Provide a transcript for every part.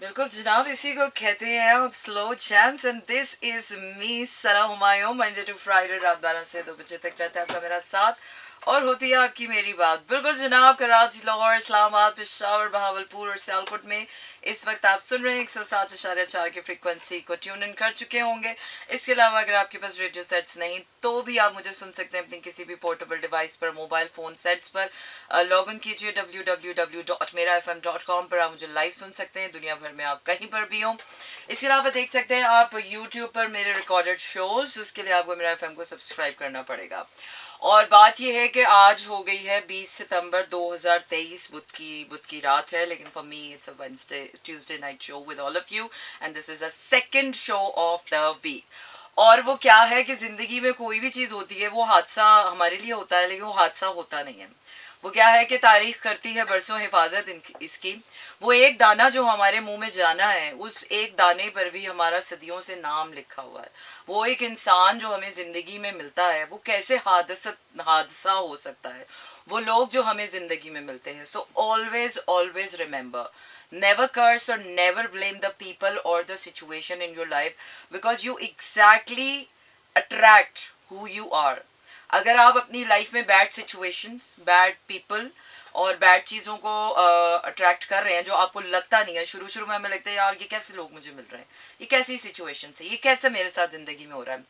बिल्कुल जनाब, इसी को कहते हैं आप Slow Jams and this is me Sana Humayun. Monday to Friday रात 12 से 2 बजे तक रहता है आपका मेरा साथ और होती है आपकी मेरी बात। बिल्कुल जनाब, कराची, लाहौर, इस्लामाबाद, पेशावर, बहावलपुर और सियालकोट में इस वक्त आप सुन रहे हैं 107.4 की फ्रीक्वेंसी को ट्यून इन कर चुके होंगे। इसके अलावा अगर आपके पास रेडियो सेट्स नहीं तो भी आप मुझे सुन सकते हैं अपनी किसी भी पोर्टेबल डिवाइस पर, मोबाइल फ़ोन सेट्स पर। लॉग इन कीजिए www.merafm.com पर, आप मुझे लाइव सुन सकते हैं दुनिया भर में, आप कहीं पर भी हों। इसके अलावा देख सकते हैं आप यूट्यूब पर मेरे रिकॉर्डेड शोज, उसके लिए आपको मेरा एफएम को सब्सक्राइब करना पड़ेगा। और बात यह है कि आज हो गई है 20 सितंबर 2023, बुध की रात है, लेकिन for me it's a Wednesday Tuesday night show with all of you and this is a second show of the week. और वो क्या है कि ज़िंदगी में कोई भी चीज़ होती है वो हादसा हमारे लिए होता है, लेकिन वो हादसा होता नहीं है। वो क्या है कि तारीख करती है बरसों हिफाजत इसकी। वो एक दाना जो हमारे मुंह में जाना है, उस एक दाने पर भी हमारा सदियों से नाम लिखा हुआ है। वो एक इंसान जो हमें ज़िंदगी में मिलता है, वो कैसे हादसा हो सकता है। वो लोग जो हमें ज़िंदगी में मिलते हैं। So always always remember, never curse or never blame the people or the situation in your life, because you exactly attract who you are. अगर आप अपनी लाइफ में बैड सिचुएशंस, बैड पीपल और बैड चीज़ों को अट्रैक्ट कर रहे हैं, जो आपको लगता नहीं है, शुरू शुरू में हमें लगता है यार ये कैसे लोग मुझे मिल रहे हैं, ये कैसी सिचुएशन है, ये कैसे मेरे साथ ज़िंदगी में हो रहा है।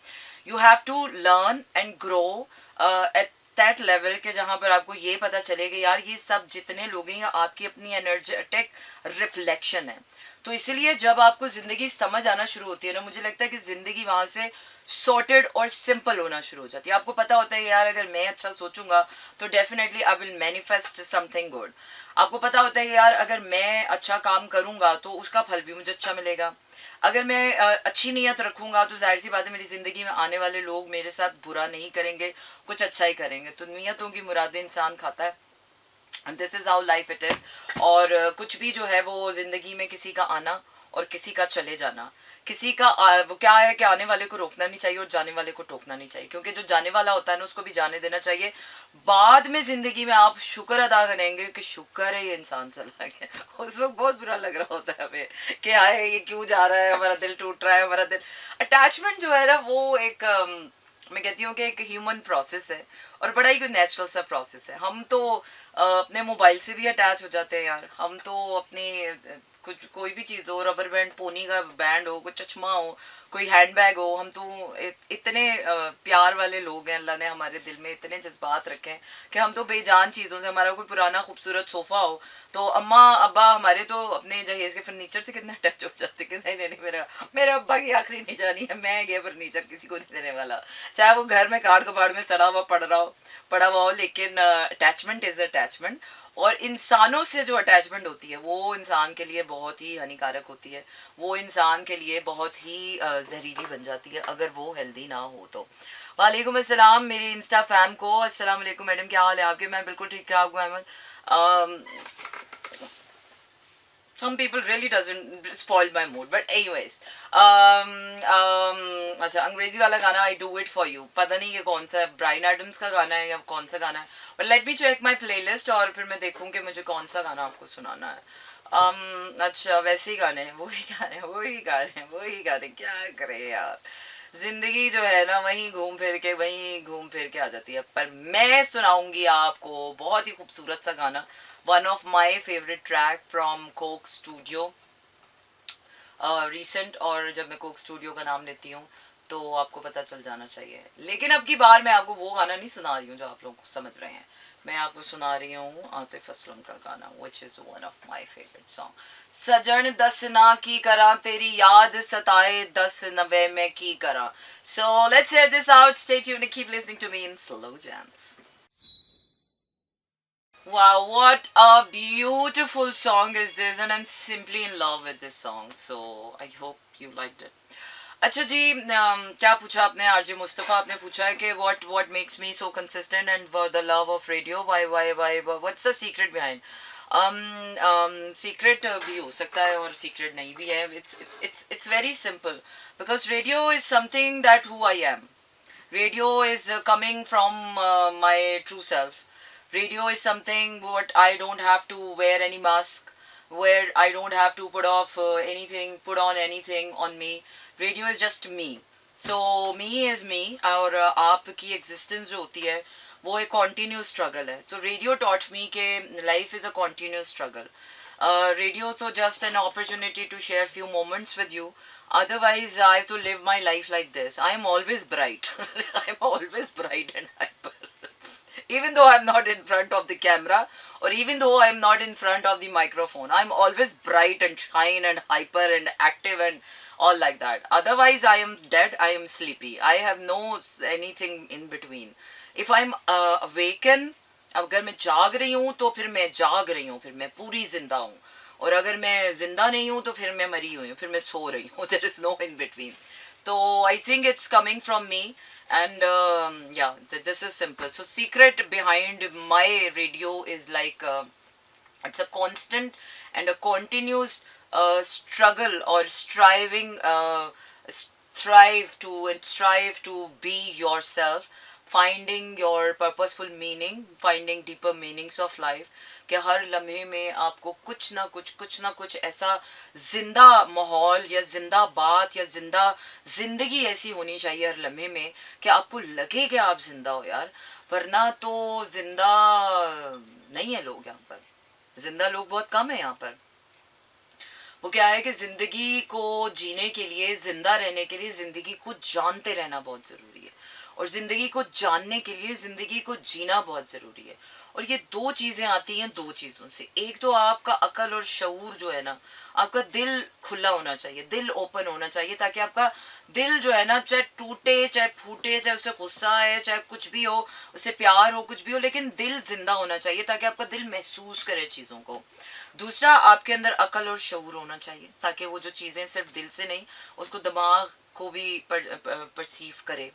You have to learn and grow at that level के जहाँ पर आपको ये पता चलेगा यार ये सब जितने लोग हैं आपकी अपनी एनर्जेटिक रिफ्लेक्शन है। तो इसीलिए जब आपको ज़िंदगी समझ आना शुरू होती है ना, मुझे लगता है कि ज़िंदगी वहाँ से सॉर्टेड और सिंपल होना शुरू हो जाती है। आपको पता होता है यार अगर मैं अच्छा सोचूंगा तो definitely I will manifest something good. आपको पता होता है यार अगर मैं अच्छा काम करूंगा तो उसका फल भी मुझे अच्छा मिलेगा। अगर मैं अच्छी नीयत रखूंगा तो जाहिर सी बात है मेरी ज़िंदगी में आने वाले लोग मेरे साथ बुरा नहीं करेंगे, कुछ अच्छा ही करेंगे। तो नीयतों की मुरादें इंसान खाता है and this is how life it is. और कुछ भी जो है वो ज़िंदगी में किसी का आना और किसी का चले जाना, किसी का वो क्या है कि आने वाले को रोकना नहीं चाहिए और जाने वाले को टोकना नहीं चाहिए, क्योंकि जो जाने वाला होता है ना उसको भी जाने देना चाहिए। बाद में ज़िंदगी में आप शुक्र अदा करेंगे कि शुक्र है ये इंसान चला गया। उस वक्त बहुत बुरा लग रहा होता है हमें कि हाय ये क्यों जा रहा है, हमारा दिल टूट रहा है, हमारा दिल। अटैचमेंट जो है ना वो एक मैं कहती हूँ कि एक ह्यूमन प्रोसेस है और बड़ा ही कोई नेचुरल सा प्रोसेस है। हम तो अपने मोबाइल से भी अटैच हो जाते हैं यार। हम तो अपनी कुछ कोई भी चीज़ हो, रबर बैंड, पोनी का बैंड हो, कोई चश्मा हो, कोई हैंड बैग हो, हम तो इतने प्यार वाले लोग हैं। अल्लाह ने हमारे दिल में इतने जज्बात रखे हैं कि हम तो बेजान चीज़ों से, हमारा कोई पुराना खूबसूरत सोफ़ा हो तो अम्मा अब्बा हमारे तो अपने जहेज़ के फर्नीचर से कितने अटैच हो जाते कि नहीं नहीं नहीं, मेरा अब्बा की आखिरी निशानी है, मैं ये फर्नीचर किसी को नहीं देने वाला, चाहे वो घर में काट कबाड़ में सड़ा हुआ पड़ा हुआ हो। लेकिन अटैचमेंट इज़ अटैचमेंट। और इंसानों से जो अटैचमेंट होती है वो इंसान के लिए बहुत ही हानिकारक होती है। वो इंसान के लिए बहुत ही जहरीली बन जाती है अगर वो हेल्दी ना हो तो। वालेकुम अस्सलाम मेरी इंस्टा फैम को। अस्सलाम वालेकुम मैडम, क्या हाल है आपके? मैं बिल्कुल ठीक ठाक हूँ Ahmad. some people really doesn't spoil my mood, but anyways अच्छा अंग्रेजी वाला गाना I do it for you, पता नहीं ये कौन सा है, ब्राइन एडम्स का गाना है या कौन सा गाना है, but let me check my playlist और फिर मैं देखूँ कि मुझे कौन सा गाना आपको सुनाना है। अच्छा वैसे ही गाने हैं, वही गाने क्या करे यार। जिंदगी जो है ना वहीं घूम फिर के आ जाती है। पर मैं सुनाऊंगी आपको बहुत ही खूबसूरत सा गाना, one of my favourite track from Coke studio recent. और जब मैं कोक स्टूडियो का नाम लेती हूँ तो आपको पता चल जाना चाहिए। लेकिन अब की बार मैं आपको वो गाना नहीं सुना रही हूँ जो आप लोग समझ रहे हैं। मैं आपको सुना रही हूँ आतिफ असलम का गाना, which is one of my favourite song. सजन दस ना की करा तेरी याद सताए दस नवे में की करा। So let's hear this out, stay tuned, keep listening to me in Slow Jams. Wow, what a beautiful song is this, and I'm simply in love with this song. So I hope you liked it. अच्छा जी, क्या पूछा आपने? RJ Mustafa आपने पूछा है कि what makes me so consistent and the love of radio, why what's the secret behind? Secret भी हो सकता है और सीक्रेट नहीं भी है। It's very simple because radio is something that who I am. Radio is coming from my true self. Radio is something what I don't have to wear any mask. where I don't have to put on anything on me. Radio is just me. So me is me. और आपकी existence जो होती है वो एक continuous struggle है. तो radio taught me कि life is a continuous struggle. Radio तो just an opportunity to share few moments with you. Otherwise, I have to live my life like this. I am always bright. I am always bright and hyper. Even though I'm not in front of the camera, or even though I'm not in front of the microphone, I'm always bright and shine and hyper and active and all like that. Otherwise, I am dead, I am sleepy. I have no anything in between. If I'm awaken, अगर मैं जाग रही हूँ तो फिर मैं जाग रही हूँ, फिर मैं पूरी जिंदा हूँ. और अगर मैं जिंदा नहीं हूँ तो फिर मैं मरी हुई हूँ, फिर मैं सो रही हूँ. There is no in between. So I think it's coming from me, and yeah, this is simple. So secret behind my radio is like it's a constant and a continuous struggle or strive to be yourself, finding your purposeful meaning, finding deeper meanings of life. कि हर लम्हे में आपको कुछ ना कुछ ऐसा जिंदा माहौल या जिंदा बात या जिंदा जिंदगी ऐसी होनी चाहिए हर लम्हे में कि आपको लगे कि आप जिंदा हो यार. वरना तो जिंदा नहीं है लोग यहाँ पर. जिंदा लोग बहुत कम है यहाँ पर. वो क्या है कि ज़िंदगी को जीने के लिए, ज़िंदा रहने के लिए ज़िंदगी को जानते रहना बहुत ज़रूरी है. और ज़िंदगी को जानने के लिए ज़िंदगी को जीना बहुत ज़रूरी है. और ये दो चीज़ें आती हैं दो चीज़ों से. एक तो आपका अकल और शऊर जो है ना, आपका दिल खुला होना चाहिए, दिल ओपन होना चाहिए, ताकि आपका दिल जो है ना, चाहे टूटे चाहे फूटे, चाहे उसे गुस्सा है, चाहे कुछ भी हो, उसे प्यार हो, कुछ भी हो, लेकिन दिल जिंदा होना चाहिए ताकि आपका दिल महसूस करे चीज़ों को. दूसरा, आपके अंदर अकल और शऊर होना चाहिए ताकि वो जो चीज़ें सिर्फ दिल से नहीं, उसको दिमाग को भी परसीव करे.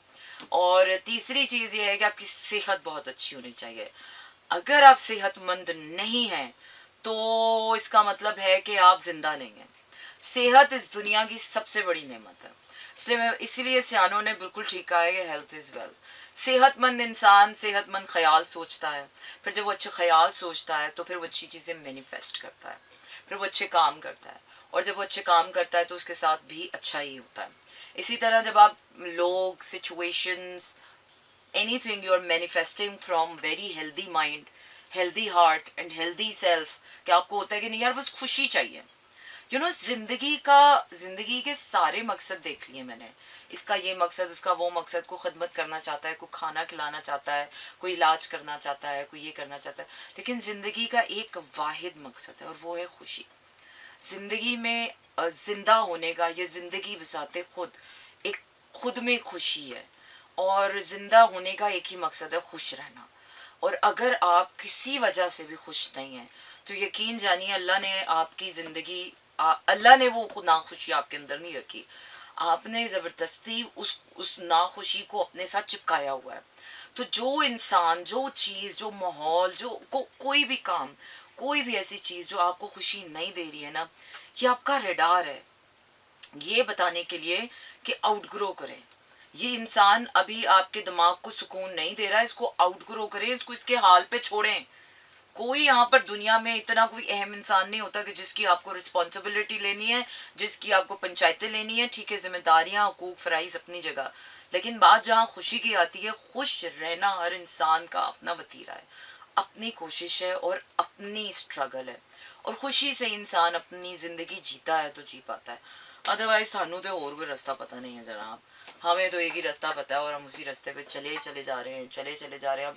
और तीसरी चीज़ ये है कि आपकी सेहत बहुत अच्छी होनी चाहिए. अगर आप सेहतमंद नहीं हैं तो इसका मतलब है कि आप जिंदा नहीं हैं. सेहत इस दुनिया की सबसे बड़ी नेमत है. इसीलिए सियानों ने बिल्कुल ठीक कहा है कि हेल्थ इज़ वेल्थ. सेहतमंद इंसान सेहतमंद ख्याल सोचता है. फिर जब वो अच्छे ख्याल सोचता है तो फिर वो अच्छी चीज़ें मैनिफेस्ट करता है, फिर वो अच्छे काम करता है. और जब वो अच्छे काम करता है तो उसके साथ भी अच्छा ही होता है. इसी तरह जब आप लोग, situations, anything you are manifesting from very healthy mind, healthy heart and healthy self, कि आपको होता है कि नहीं यार बस खुशी चाहिए. जिंदगी के सारे मकसद देख लिए मैंने. इसका ये मकसद, उसका वो मकसद. कोई खिदमत करना चाहता है, कोई खाना खिलाना चाहता है, कोई इलाज करना चाहता है, कोई ये करना चाहता है. लेकिन ज़िंदगी का एक वाहिद मकसद है और वो है खुशी. ज़िंदगी में ज़िंदा होने का, ये ज़िंदगी बसाते खुद में खुशी है. और ज़िंदा होने का एक ही मकसद है, खुश रहना. और अगर आप किसी वजह से भी खुश नहीं हैं तो यकीन जानिए अल्लाह ने आपकी ज़िंदगी, अल्लाह ने वो नाखुशी आपके अंदर नहीं रखी. आपने ज़बरदस्ती उस नाखुशी को अपने साथ चिपकाया हुआ है. तो जो इंसान, जो चीज़, जो माहौल, कोई भी काम, कोई भी ऐसी चीज़ जो आपको खुशी नहीं दे रही है ना, ये आपका रडार है ये बताने के लिए कि आउटग्रो करें. ये इंसान अभी आपके दिमाग को सुकून नहीं दे रहा है, इसको आउटग्रो करें, इसको इसके हाल पे छोड़ें. कोई यहाँ पर दुनिया में इतना कोई अहम इंसान नहीं होता कि जिसकी आपको रिस्पॉन्सिबिलिटी लेनी है, जिसकी आपको पंचायतें लेनी है. ठीक है, जिम्मेदारियाँ, हुकूक, फ़राइज़ अपनी जगह. लेकिन बात जहाँ खुशी की आती है, खुश रहना हर इंसान का अपना वतीरा है, अपनी कोशिश है और अपनी स्ट्रगल है. और खुशी से इंसान अपनी ज़िंदगी जीता है तो जी पाता है. अदरवाइज सानू तो और कोई रास्ता पता नहीं है जनाब. हमें तो एक ही रास्ता पता है और हम उसी रास्ते पे चले जा रहे हैं. अब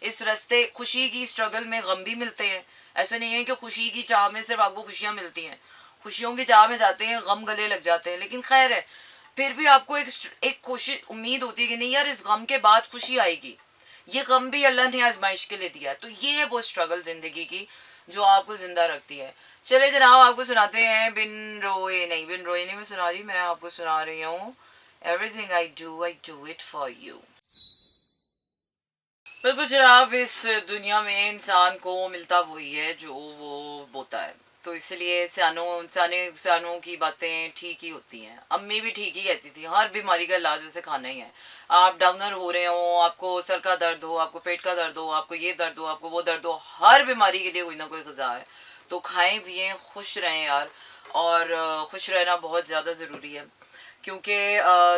इस रास्ते, खुशी की स्ट्रगल में गम भी मिलते हैं. ऐसा नहीं है कि खुशी की चाह में सिर्फ आपको खुशियाँ मिलती हैं. खुशियों की चाह में जाते हैं, गम गले लग जाते हैं. लेकिन खैर है, फिर भी आपको एक कोशिश, उम्मीद होती है कि नहीं यार, इस गम के बाद खुशी आएगी. ये गम भी अल्लाह ने आजमाइश के लिए दिया है. तो ये है वो स्ट्रगल ज़िंदगी की जो आपको ज़िंदा रखती है. चले जनाब, आपको सुनाते हैं बिन रोए नहीं मैं सुना रही, मैं आपको सुना रही हूँ Everything I do it for you. बिल्कुल जनाब, इस दुनिया में इंसान को मिलता वही है जो वो बोता है. तो इसलिए सियानों की बातें ठीक ही होती हैं. अम्मी भी ठीक ही कहती थी, हर बीमारी का इलाज वैसे खाना ही है. आप डाउनर हो रहे हो, आपको सर का दर्द हो, आपको पेट का दर्द हो, आपको ये दर्द हो, आपको वो दर्द हो, हर बीमारी के लिए कोई ना कोई ग़िज़ा है. तो खाएं पिएं, खुश रहें यार। और खुश रहना बहुत ज़्यादा ज़रूरी है, क्योंकि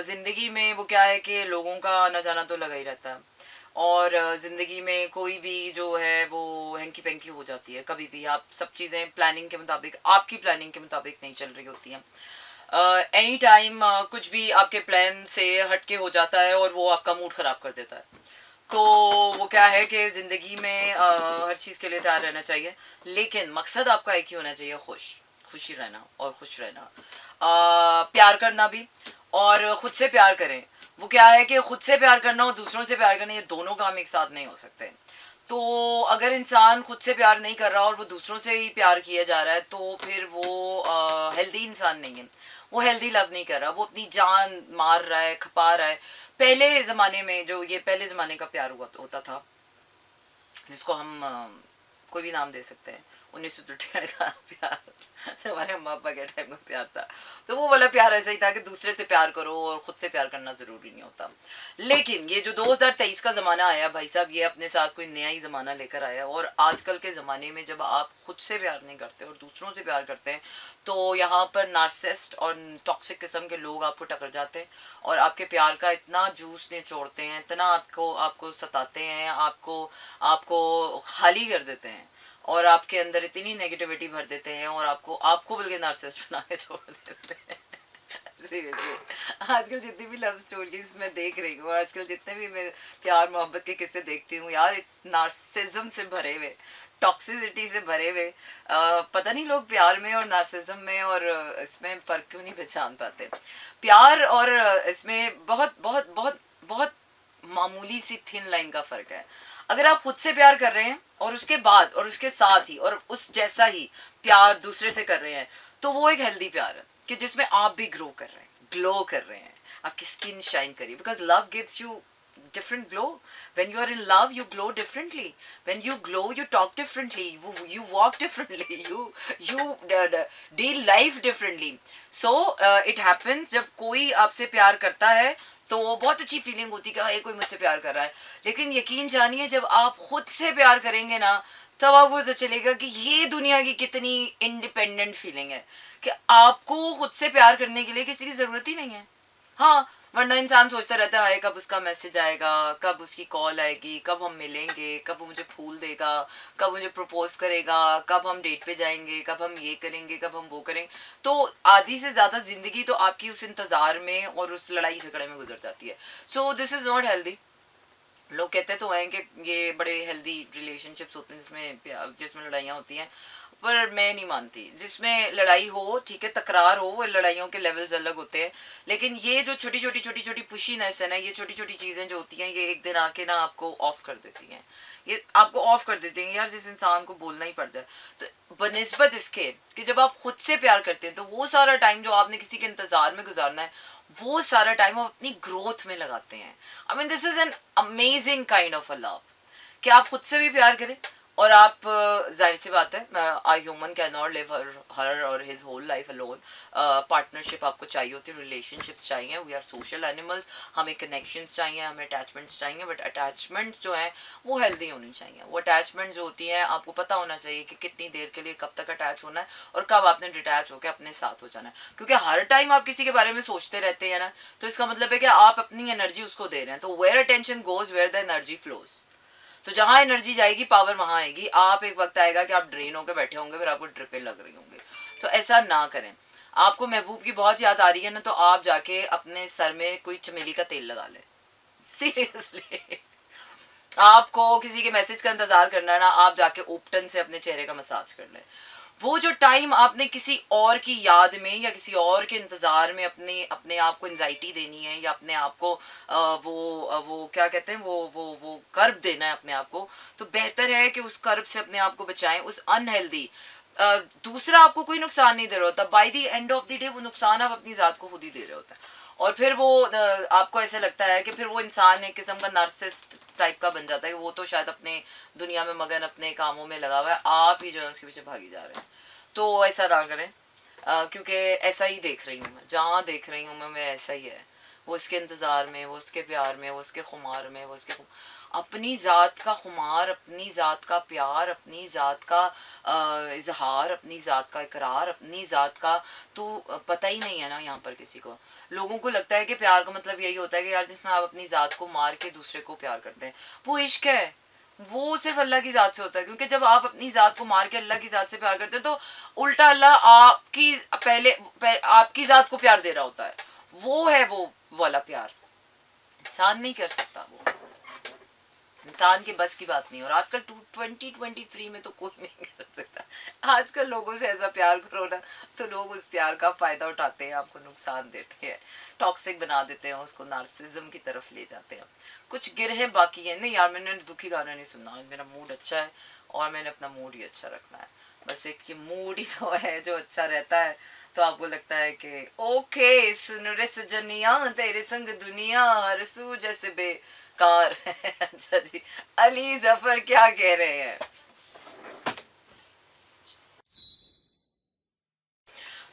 ज़िंदगी में वो क्या है कि लोगों का आना जाना तो लगा ही रहता है। और ज़िंदगी में कोई भी जो है वो हैंकी पैंकी हो जाती है, कभी भी आप सब चीज़ें प्लानिंग के मुताबिक, आपकी प्लानिंग के मुताबिक नहीं चल रही होती हैं। एनी टाइम कुछ भी आपके प्लान से हटके हो जाता है और वो आपका मूड ख़राब कर देता है। तो वो क्या है कि ज़िंदगी में हर चीज़ के लिए तैयार रहना चाहिए, लेकिन मकसद आपका एक ही होना चाहिए, खुशी रहना और खुश रहना। प्यार करना भी, और ख़ुद से प्यार करें। वो क्या है कि ख़ुद से प्यार करना और दूसरों से प्यार करना, ये दोनों काम एक साथ नहीं हो सकते। तो अगर इंसान खुद से प्यार नहीं कर रहा और वो दूसरों से ही प्यार किया जा रहा है, तो फिर वो हेल्दी इंसान नहीं है, वो हेल्दी लव नहीं कर रहा, वो अपनी जान मार रहा है, खपा रहा है। पहले ज़माने में जो ये पहले ज़माने का प्यार होता था, जिसको हम कोई भी नाम दे सकते हैं, 1961 का प्यार, जो हमारे अम्मा पापा के टाइम का प्यार था, तो वो वाला प्यार ऐसा ही था कि दूसरे से प्यार करो और ख़ुद से प्यार करना ज़रूरी नहीं होता। लेकिन ये जो 2023 का ज़माना आया भाई साहब, ये अपने साथ कोई नया ही ज़माना लेकर आया। और आजकल के ज़माने में जब आप ख़ुद से प्यार नहीं करते और दूसरों से प्यार करते हैं, तो यहाँ पर नार्सिसिस्ट और टॉक्सिक किस्म के लोग आपको टकर जाते हैं और आपके प्यार का इतना जूस निचोड़ते हैं, इतना आपको सताते हैं, आपको खाली कर देते हैं और आपके अंदर इतनी नेगेटिविटी भर देते हैं और आपको बल्कि नार्सिसिस्ट बना के छोड़ देते हैं। सीरियसली आजकल जितनी भी लव स्टोरीज मैं देख रही हूँ, आजकल जितने भी मैं प्यार मोहब्बत के किस्से देखती हूँ यार, नार्सिसिज्म से भरे हुए, टॉक्सिसिटी से भरे हुए। पता नहीं लोग प्यार में और नार्सिसिज्म में और इसमें फ़र्क क्यों नहीं पहचान पाते। प्यार और इसमें बहुत बहुत बहुत बहुत मामूली सी थिन लाइन का फ़र्क है। अगर आप खुद से प्यार कर रहे हैं और उसके बाद और उसके साथ ही और उस जैसा ही प्यार दूसरे से कर रहे हैं, तो वो एक हेल्दी प्यार है कि जिसमें आप भी ग्रो कर रहे हैं, ग्लो कर रहे हैं, आपकी स्किन शाइन करिए, because love gives you different glow. When you are in love, you glow differently. When you glow, you talk differently, you walk differently, you deal life differently. So it happens, जब कोई आपसे प्यार करता है तो बहुत अच्छी फीलिंग होती है कि हाय कोई मुझसे प्यार कर रहा है। लेकिन यकीन जानिए जब आप खुद से प्यार करेंगे ना, तब आपको पता चलेगा कि ये दुनिया की कितनी इंडिपेंडेंट फीलिंग है, कि आपको खुद से प्यार करने के लिए किसी की ज़रूरत ही नहीं है। हाँ, वरना इंसान सोचता रहता है कब उसका मैसेज आएगा, कब उसकी कॉल आएगी, कब हम मिलेंगे, कब वो मुझे फूल देगा, कब मुझे प्रपोज करेगा, कब हम डेट पे जाएंगे, कब हम ये करेंगे, कब हम वो करेंगे। तो आधी से ज़्यादा ज़िंदगी तो आपकी उस इंतज़ार में और उस लड़ाई झगड़े में गुजर जाती है। So this is not healthy. लोग कहते तो हैं कि ये बड़े हेल्दी रिलेशनशिप्स होते हैं जिसमें लड़ाइयाँ होती हैं, पर मैं नहीं मानती। जिसमें लड़ाई हो, ठीक है, तकरार हो, वो लड़ाइयों के लेवल्स अलग होते हैं, लेकिन ये जो छोटी छोटी पुशीनेस है ना, ये छोटी छोटी चीज़ें जो होती हैं, ये एक दिन आके ना आपको ऑफ कर देती हैं, ये आपको ऑफ कर देती हैं यार, जिस इंसान को बोलना ही पड़ जाए। तो बनिस्बत इसके कि जब आप खुद से प्यार करते हैं, तो वो सारा टाइम जो आपने किसी के इंतज़ार में गुजारना है, वो सारा टाइम आप अपनी ग्रोथ में लगाते हैं। I mean this is an amazing kind of a love, कि आप खुद से भी प्यार करें और आप जाहिर सी बात है, a human can not live her और his whole life alone. Partnership आपको चाहिए होती है, रिलेशनशिप्स चाहिए, वी आर सोशल एनिमल्स, हमें कनेक्शंस चाहिए, हमें अटैचमेंट्स चाहिए, बट अटैचमेंट्स जो हैं वो हेल्दी होनी चाहिए। वो अटैचमेंट जो होती हैं आपको पता होना चाहिए कि कितनी देर के लिए, कब तक अटैच होना है और कब आपने डिटैच होकर अपने साथ हो जाना है। क्योंकि हर टाइम आप किसी के बारे में सोचते रहते हैं ना, तो इसका मतलब है कि आप अपनी एनर्जी उसको दे रहे हैं। तो where attention goes where the energy flows, तो जहाँ एनर्जी जाएगी पावर वहाँ आएगी। आप एक वक्त आएगा कि आप ड्रेन होकर बैठे होंगे, फिर आपको ड्रिपें लग रही होंगी। तो ऐसा ना करें। आपको महबूब की बहुत याद आ रही है ना, तो आप जाके अपने सर में कोई चमेली का तेल लगा लें, सीरियसली। आपको किसी के मैसेज का इंतजार करना है ना, आप जाके ओपटन से अपने चेहरे का मसाज कर लें। वो जो टाइम आपने किसी और की याद में या किसी और के इंतज़ार में अपने आप को एंजाइटी देनी है, या अपने आप को वो क्या कहते हैं, वो कर्ब देना है अपने आप को, तो बेहतर है कि उस कर्ब से अपने आप को बचाएं, उस अनहेल्दी। दूसरा आपको कोई नुकसान नहीं दे रहा होता, by the end of the day वो नुकसान आप अपनी ज़ात को खुद ही दे रहे होते हैं। और फिर वो आपको ऐसा लगता है कि फिर वो इंसान एक किस्म का नार्सिसिस्ट टाइप का बन जाता है कि वो तो शायद अपने दुनिया में मगन, अपने कामों में लगा हुआ है, आप ही जो है उसके पीछे भागी जा रहे हैं। तो ऐसा ना करें, क्योंकि ऐसा ही देख रही हूँ मैं, जहाँ देख रही हूँ मैं ऐसा ही है। वो उसके इंतज़ार में, वो उसके प्यार में, वो उसके खुमार में, अपनी ज़ात का खुमार, अपनी ज़ात का प्यार, अपनी ज़ात का इजहार, अपनी ज़ात का इकरार, अपनी ज़ात का तो पता ही नहीं है ना यहाँ पर किसी को। लोगों को लगता है कि प्यार का मतलब यही होता है कि यार जिसमें आप अपनी ज़ात को मार के दूसरे को प्यार करते हैं, वो इश्क है। वो सिर्फ अल्लाह की ज़ात से होता है, क्योंकि जब आप अपनी ज़ात को मार के अल्लाह की ज़ात से प्यार करते हैं तो उल्टा अल्लाह आपकी आपकी ज़ात को प्यार दे रहा होता है। वो है वो वाला प्यार, इंसान नहीं कर सकता वो, इंसान के बस की बात नहीं। और आजकल 2023 में तो कोई नहीं कर सकता। आजकल लोगों से ऐसा प्यार करो ना तो लोग उस प्यार का फ़ायदा उठाते हैं, आपको नुकसान देते हैं, टॉक्सिक बना देते हैं, उसको नार्सिज्म की तरफ ले जाते हैं। कुछ गिरहे बाकी है। नहीं यार, मैंने दुखी गाना नहीं सुनना, आज मेरा मूड अच्छा है और मैंने अपना मूड ही अच्छा रखना है। बस एक ये मूड ही तो है जो अच्छा रहता है, तो आपको लगता है कि ओके सुन रे सजनिया तेरे संग दुनिया हर सू जैसे बेकार है। अच्छा जी, अली जफर क्या कह रहे हैं?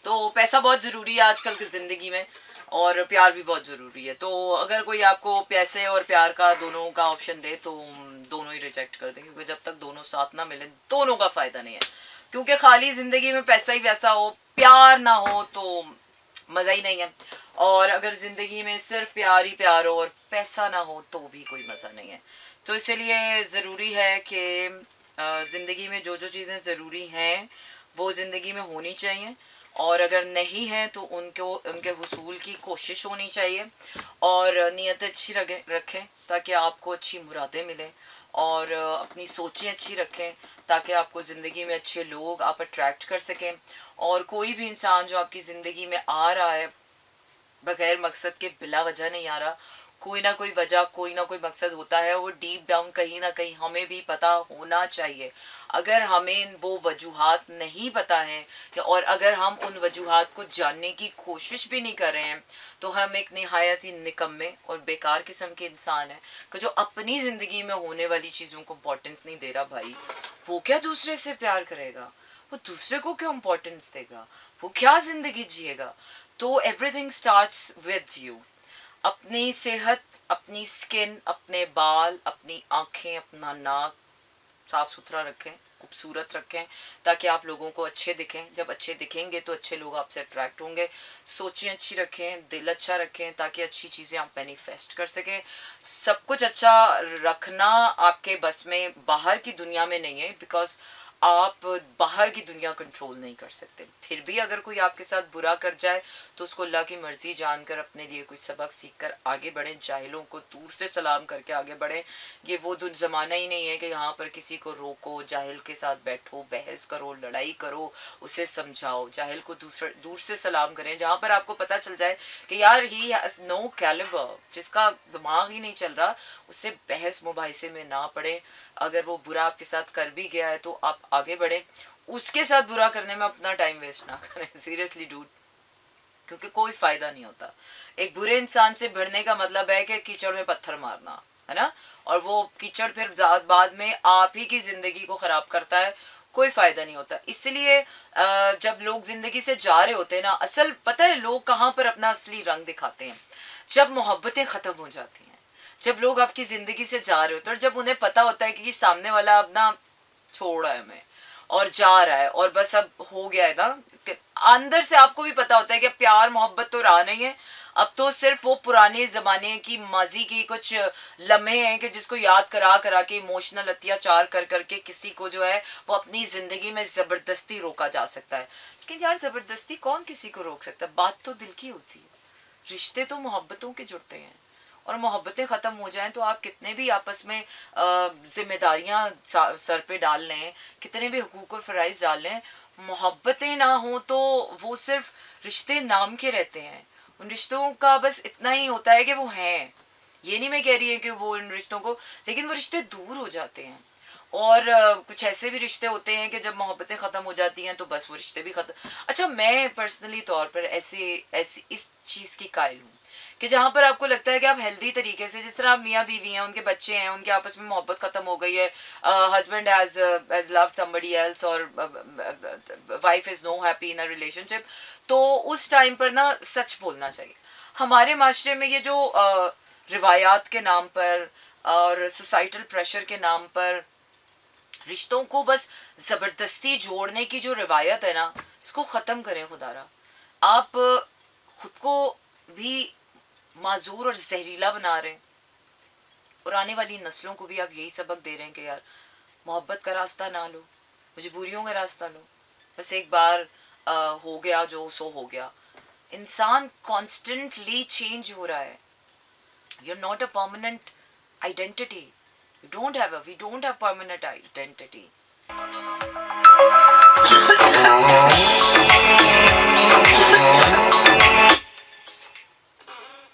तो पैसा बहुत ज़रूरी है आजकल की ज़िंदगी में, और प्यार भी बहुत ज़रूरी है। तो अगर कोई आपको पैसे और प्यार का दोनों का ऑप्शन दे तो दोनों ही रिजेक्ट कर दें, क्योंकि जब तक दोनों साथ ना मिले दोनों का फ़ायदा नहीं है। क्योंकि खाली ज़िंदगी में पैसा ही पैसा हो, प्यार ना हो तो मज़ा ही नहीं है। और अगर ज़िंदगी में सिर्फ प्यार ही प्यार हो और पैसा ना हो तो भी कोई मज़ा नहीं है। तो इसलिए ज़रूरी है कि ज़िंदगी में जो जो चीज़ें ज़रूरी हैं वो ज़िंदगी में होनी चाहिए, और अगर नहीं है तो उनके हुसूल की कोशिश होनी चाहिए, और नीयत अच्छी रखें ताकि आपको अच्छी मुरादें मिलें, और अपनी सोचें अच्छी रखें ताकि आपको ज़िंदगी में अच्छे लोग आप अट्रैक्ट कर सकें। और कोई भी इंसान जो आपकी ज़िंदगी में आ रहा है बगैर मकसद के, बिला वजह नहीं आ रहा, कोई ना कोई वजह, कोई ना कोई मकसद होता है। वो डीप डाउन कहीं ना कहीं हमें भी पता होना चाहिए। अगर हमें वो वजूहात नहीं पता है कि, और अगर हम उन वजूहात को जानने की कोशिश भी नहीं कर रहे हैं, तो हम एक निहायत ही निकम्मे और बेकार किस्म के इंसान हैं कि जो अपनी ज़िंदगी में होने वाली चीज़ों को इम्पोर्टेंस नहीं दे रहा। भाई वो क्या दूसरे से प्यार करेगा, वो दूसरे को क्यों इम्पोर्टेंस देगा, वो क्या ज़िंदगी जिएगा। तो एवरीथिंग स्टार्ट्स विद यू। अपनी सेहत, अपनी स्किन, अपने बाल, अपनी आँखें, अपना नाक साफ़ सुथरा रखें, खूबसूरत रखें, ताकि आप लोगों को अच्छे दिखें। जब अच्छे दिखेंगे तो अच्छे लोग आपसे अट्रैक्ट होंगे। सोचें अच्छी रखें, दिल अच्छा रखें, ताकि अच्छी चीज़ें आप मैनिफेस्ट कर सकें। सब कुछ अच्छा रखना आपके बस में बाहर की दुनिया में नहीं है, बिकॉज आप बाहर की दुनिया कंट्रोल नहीं कर सकते। फिर भी अगर कोई आपके साथ बुरा कर जाए तो उसको अल्लाह की मर्ज़ी जानकर अपने लिए कोई सबक सीख कर आगे बढ़ें, जाहिलों को दूर से सलाम करके आगे बढ़ें। ये वो ज़माना ही नहीं है कि यहाँ पर किसी को रोको, जाहिल के साथ बैठो, बहस करो, लड़ाई करो, उसे समझाओ। जाहिल को दूर से सलाम करें, जहाँ पर आपको पता चल जाए कि यार ही हैज़ नो कैलिबर, जिसका दिमाग ही नहीं चल रहा, उससे बहस मुबाहिसे में ना पड़े। अगर वो बुरा आपके साथ कर भी गया है तो आप आगे बढ़ें, उसके साथ बुरा करने में अपना टाइम वेस्ट ना करें। सीरियसली डूड, क्योंकि कोई फ़ायदा नहीं होता। एक बुरे इंसान से भिड़ने का मतलब है कि कीचड़ में पत्थर मारना, है ना, और वो कीचड़ फिर बाद में आप ही की ज़िंदगी को ख़राब करता है, कोई फ़ायदा नहीं होता। इसलिए जब लोग ज़िंदगी से जा रहे होते हैं ना, असल पता है लोग कहाँ पर अपना असली रंग दिखाते हैं? जब मोहब्बतें ख़त्म हो जाती हैं, जब लोग आपकी ज़िंदगी से जा रहे होते हैं, और जब उन्हें पता होता है कि सामने वाला अब ना छोड़ रहा है हमें और जा रहा है, और बस अब हो गया है ना, अंदर से आपको भी पता होता है कि प्यार मोहब्बत तो रहा नहीं है, अब तो सिर्फ वो पुराने ज़माने की माजी की कुछ लम्हे हैं कि जिसको याद करा करा के इमोशनल अत्याचार कर करके किसी को जो है वो अपनी ज़िंदगी में ज़बरदस्ती रोका जा सकता है। लेकिन यार ज़बरदस्ती कौन किसी को रोक सकता है? बात तो दिल की होती है, रिश्ते तो मोहब्बतों के जुड़ते हैं, और मोहब्बतें ख़त्म हो जाएं तो आप कितने भी आपस में जिम्मेदारियां सर पे डाल लें, कितने भी हुकूक और फ़राइज़ डाल लें, मोहब्बतें ना हो तो वो सिर्फ रिश्ते नाम के रहते हैं। उन रिश्तों का बस इतना ही होता है कि वो हैं, ये नहीं मैं कह रही है कि वो इन रिश्तों को, लेकिन वो रिश्ते दूर हो जाते हैं। और कुछ ऐसे भी रिश्ते होते हैं कि जब मोहब्बतें ख़त्म हो जाती हैं तो बस वो रिश्ते भी ख़त्म। अच्छा, मैं पर्सनली तौर पर ऐसी इस चीज़ की कायल हूँ कि जहाँ पर आपको लगता है कि आप हेल्दी तरीके से, जिस तरह आप मियाँ बीवी हैं, उनके बच्चे हैं, उनके आपस में मोहब्बत ख़त्म हो गई है, husband has loved somebody else, और wife is no happy in a relationship, तो उस टाइम पर ना सच बोलना चाहिए। हमारे माशरे में ये जो रिवायात के नाम पर और सोसाइटल प्रेशर के नाम पर रिश्तों को बस ज़बरदस्ती जोड़ने की जो रिवायत है ना, इसको ख़त्म करें खुदारा। आप खुद को भी माजूर और जहरीला बना रहे हैं और आने वाली नस्लों को भी आप यही सबक दे रहे हैं कि यार मोहब्बत का रास्ता ना लो, मजबूरियों का रास्ता लो, बस एक बार हो गया जो सो हो गया। इंसान कॉन्स्टेंटली चेंज हो रहा है। You are not a permanent identity, we don't have permanent identity.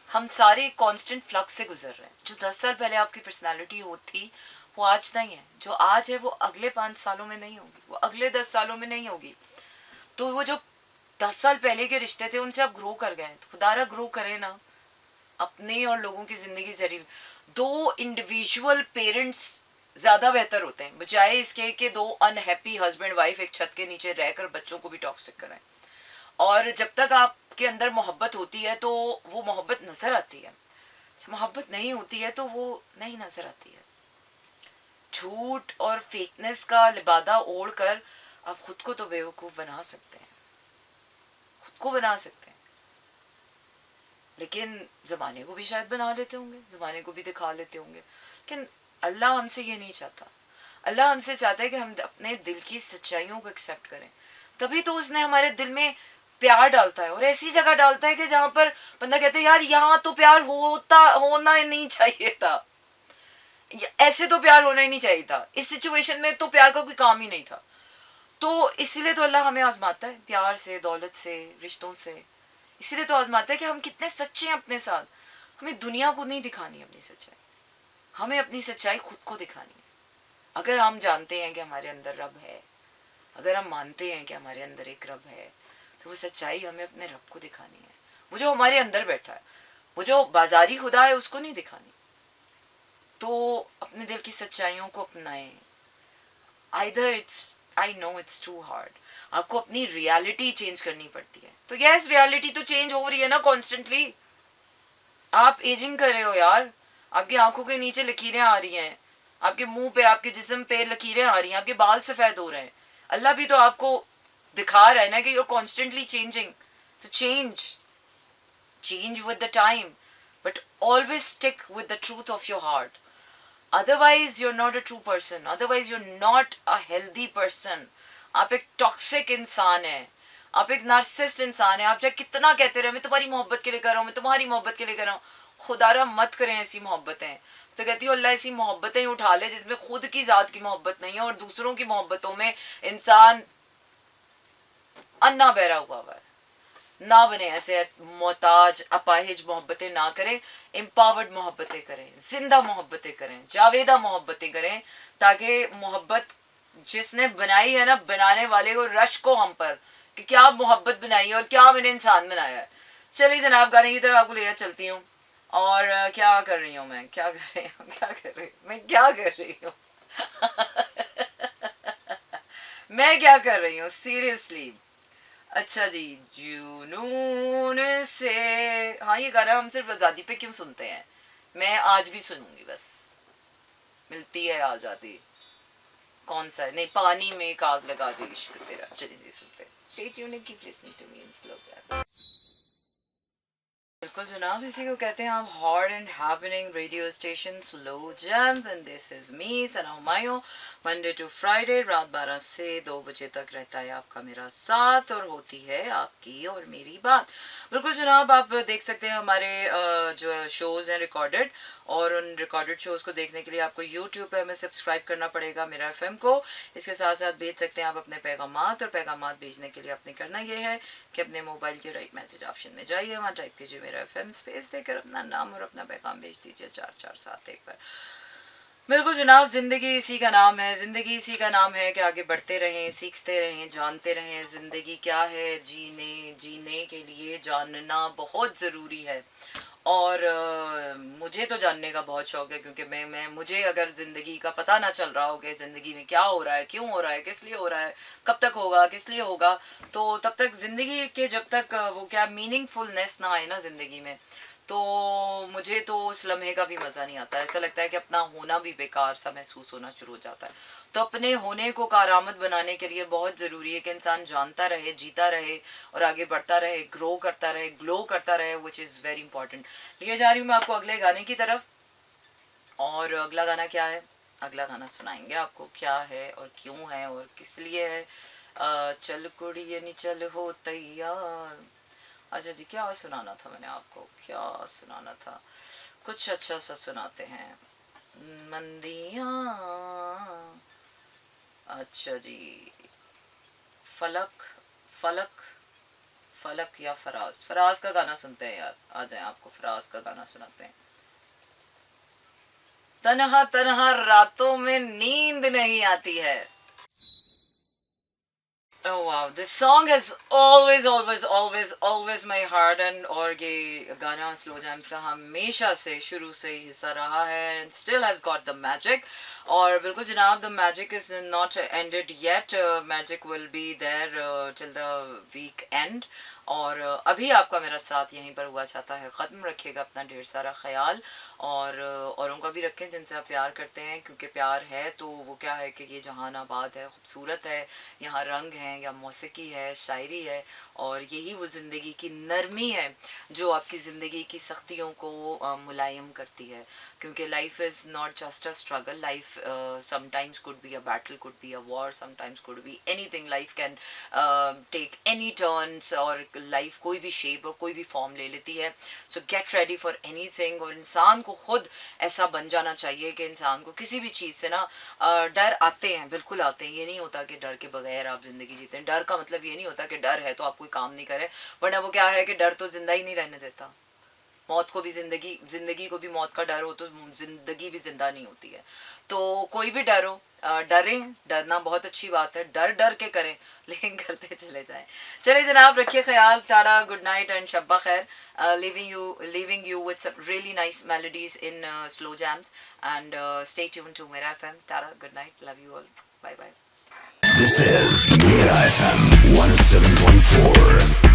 हम सारे कांस्टेंट फ्लक्स से गुजर रहे हैं। जो 10 साल पहले आपकी पर्सनालिटी होती वो आज नहीं है, जो आज है वो अगले 5 सालों में नहीं होगी, वो अगले 10 सालों में नहीं होगी। तो वो जो 10 साल पहले के रिश्ते थे उनसे आप ग्रो कर गए, तो खुदारा ग्रो करें ना अपने और लोगों की ज़िंदगी जरिए। 2 इंडिविजुअल पेरेंट्स ज़्यादा बेहतर होते हैं बजाय इसके कि 2 अनहैप्पी हस्बैंड वाइफ एक छत के नीचे रहकर बच्चों को भी टॉक्सिक कराएं। और जब तक आपके अंदर मोहब्बत होती है तो वो मोहब्बत नज़र आती है, मोहब्बत नहीं होती है तो वो नहीं नज़र आती है। झूठ और फेकनेस का लिबादा ओढ़ कर आप खुद को तो बेवकूफ़ बना सकते हैं, खुद को बना सकते हैं, लेकिन ज़माने को भी शायद बना लेते होंगे, ज़माने को भी दिखा लेते होंगे। लेकिन अल्लाह हमसे ये नहीं चाहता। अल्लाह हमसे चाहता है कि हम अपने दिल की सच्चाइयों को एक्सेप्ट करें। तभी तो उसने हमारे दिल में प्यार डालता है और ऐसी जगह डालता है कि जहाँ पर बंदा कहता है यार यहाँ तो प्यार होना ही नहीं चाहिए था, ऐसे तो प्यार होना ही नहीं चाहिए था, इस सिचुएशन में तो प्यार का कोई काम ही नहीं था। तो इसीलिए तो अल्लाह हमें आजमाता है, प्यार से, दौलत से, रिश्तों से। इसीलिए तो आजमाता है कि हम कितने सच्चे हैं अपने साथ। हमें दुनिया को नहीं दिखानी अपनी सच्चाई, हमें अपनी सच्चाई खुद को दिखानी है। अगर हम जानते हैं कि हमारे अंदर रब है, अगर हम मानते हैं कि हमारे अंदर एक रब है, तो वो सच्चाई हमें अपने रब को दिखानी है। वो जो हमारे अंदर बैठा है, वो जो बाजारी खुदा है, उसको नहीं दिखानी। तो अपने दिल की सच्चाइयों को अपनाएं। I know it's too hard, आपको अपनी रियलिटी चेंज करनी पड़ती है। तो यस, रियलिटी तो चेंज हो रही है ना कॉन्स्टेंटली। आप एजिंग कर रहे हो यार, आपकी आंखों के नीचे लकीरें आ रही हैं, आपके मुंह पे, आपके जिस्म पे लकीरें आ रही हैं, आपके बाल सफ़ेद हो रहे हैं। अल्लाह भी तो आपको दिखा रहा है ना कि यू आर कॉन्स्टेंटली चेंजिंग। तो change with the time, but always stick with the truth of your heart. Otherwise you're not a true person, otherwise you're not a healthy person. आप एक टॉक्सिक इंसान है, आप एक नार्सिसिस्ट इंसान है। आप चाहे कितना कहते रहे मैं तुम्हारी मोहब्बत के लिए कर रहा हूँ, मैं तुम्हारी मोहब्बत के लिए कर रहा हूँ, खुदारा मत करें ऐसी मोहब्बतें। तो कहती हूँ अल्लाह ऐसी मोहब्बतें उठा ले जिसमें खुद की ज़ात की मोहब्बत नहीं है और दूसरों की मोहब्बतों में इंसान अन्ना बहरा हुआ है। ना बने ऐसे मोहताज अपाहिज मोहब्बतें ना करें, एम्पावर्ड मोहब्बतें करें, जिंदा मोहब्बतें करें, जावेदा मोहब्बतें करें, ताकि मोहब्बत जिसने बनाई है ना, बनाने वाले को रश को हम पर कि क्या मोहब्बत बनाई है और क्या मैंने इंसान बनाया है। चलिए जनाब, गाने की तरफ आपको ले चलती हूँ। और क्या कर रही हूँ मैं, क्या कर रही हूँ, क्या कर रही हूँ मैं, क्या कर रही हूँ मैं क्या कर रही हूँ सीरियसली। अच्छा जी, जुनून से, हाँ ये गाना हम सिर्फ आज़ादी पे क्यों सुनते हैं, मैं आज भी सुनूंगी। बस मिलती है आज़ादी, कौन सा है, नहीं पानी में एक आग लगा दे इश्क तेरा। चलिए सुनते हैं। Stay tuned and keep listening to me in Slow Jazz. बिल्कुल जनाब, इसी को कहते हैं आप hot and happening radio station Slow Jams, and this is me Sana Humayun. Monday to Friday रात 12 से 2 बजे तक रहता है आपका मेरा साथ और होती है आपकी और मेरी बात। बिल्कुल जनाब, आप देख सकते हैं हमारे जो शोज़ हैं रिकॉर्डेड, और उन रिकॉर्डेड शोज़ को देखने के लिए आपको यूट्यूब पे हमें सब्सक्राइब करना पड़ेगा, मेरा एफएम को। इसके साथ साथ भेज सकते हैं आप अपने पैगामात, और पैगामात भेजने के लिए आपने करना ये है कि अपने मोबाइल के राइट मैसेज ऑप्शन में जाइए, वहाँ टाइप कीजिए मेरा एफएम, स्पेस देकर अपना नाम और अपना पैगाम भेज दीजिए 447 पर। बिल्कुल जनाब, ज़िंदगी इसी का नाम है, ज़िंदगी इसी का नाम है कि आगे बढ़ते रहें, सीखते रहें, जानते रहें ज़िंदगी क्या है। जीने के लिए जानना बहुत ज़रूरी है, और मुझे तो जानने का बहुत शौक़ है, क्योंकि मुझे अगर ज़िंदगी का पता ना चल रहा हो कि ज़िंदगी में क्या हो रहा है, क्यों हो रहा है, किस लिए हो रहा है, कब तक होगा, किस लिए होगा, तो तब तक ज़िंदगी के जब तक वो क्या मीनिंगफुलनेस ना आए ना ज़िंदगी में, तो मुझे तो उस लम्हे का भी मज़ा नहीं आता। ऐसा लगता है कि अपना होना भी बेकार सा महसूस होना शुरू हो जाता है। तो अपने होने को कारआमद बनाने के लिए बहुत ज़रूरी है कि इंसान जानता रहे, जीता रहे और आगे बढ़ता रहे, ग्रो करता रहे, ग्लो करता रहे, विच इज़ वेरी इंपॉर्टेंट। लिए जा रही हूँ मैं आपको अगले गाने की तरफ। और अगला गाना क्या है? अगला गाना सुनाएंगे आपको क्या है और क्यों है और किस लिए है। चल कुड़िए नी चल हो तैयार। अच्छा जी, क्या सुनाना था मैंने आपको, क्या सुनाना था? कुछ अच्छा सा सुनाते हैं। मंदियाँ, अच्छा जी, फलक, फलक, फलक या फराज। फराज का गाना सुनते हैं यार, आ जाए आपको फराज का गाना सुनाते हैं। तन्हा तन्हा रातों में नींद नहीं आती है। Oh wow, this song has always my heart and और ये गाना स्लो जैम्स का हमेशा से शुरू से ही हिस्सा रहा है and still has got the magic। और बिल्कुल जनाब, the magic is not ended yet, magic will be there till the week end। और अभी आपका मेरा साथ यहीं पर हुआ चाहता है ख़त्म। रखिएगा अपना ढेर सारा ख्याल और औरों का भी रखें जिनसे आप प्यार करते हैं, क्योंकि प्यार है तो वो क्या है कि ये जहान आबाद है, खूबसूरत है, यहाँ रंग हैं या मौसीकी है, शायरी है, और यही वो ज़िंदगी की नरमी है जो आपकी ज़िंदगी की सख्तियों को मुलायम करती है। क्योंकि life is not just a struggle, life sometimes could be a battle, could be a war, sometimes could be anything. Life can take any turns और लाइफ कोई भी शेप और कोई भी फॉर्म ले लेती है। सो गेट रेडी फॉर एनीथिंग। और इंसान को खुद ऐसा बन जाना चाहिए कि इंसान को किसी भी चीज़ से ना डर आते हैं, बिल्कुल आते हैं। ये नहीं होता कि डर के बगैर आप ज़िंदगी जीते हैं। डर का मतलब ये नहीं होता कि डर है तो आप कोई काम नहीं करें, वरना वो क्या है कि डर तो जिंदा ही नहीं रहने देता। मौत को भी जिंदगी को भी मौत का डर हो तो जिंदगी भी जिंदा नहीं होती है। तो कोई भी डर हो, डरें, डरना बहुत अच्छी बात है, डर डर के करें लेकिन करते चले जाएं। चलिए जनाब, रखिए ख्याल, टाटा, गुड नाइट एंड शब्बा खैर। leaving you with some really nice melodies in slow jams and stay tuned to Mera FM. Tara, good night, love you all, bye bye. This is Mera FM 107.4.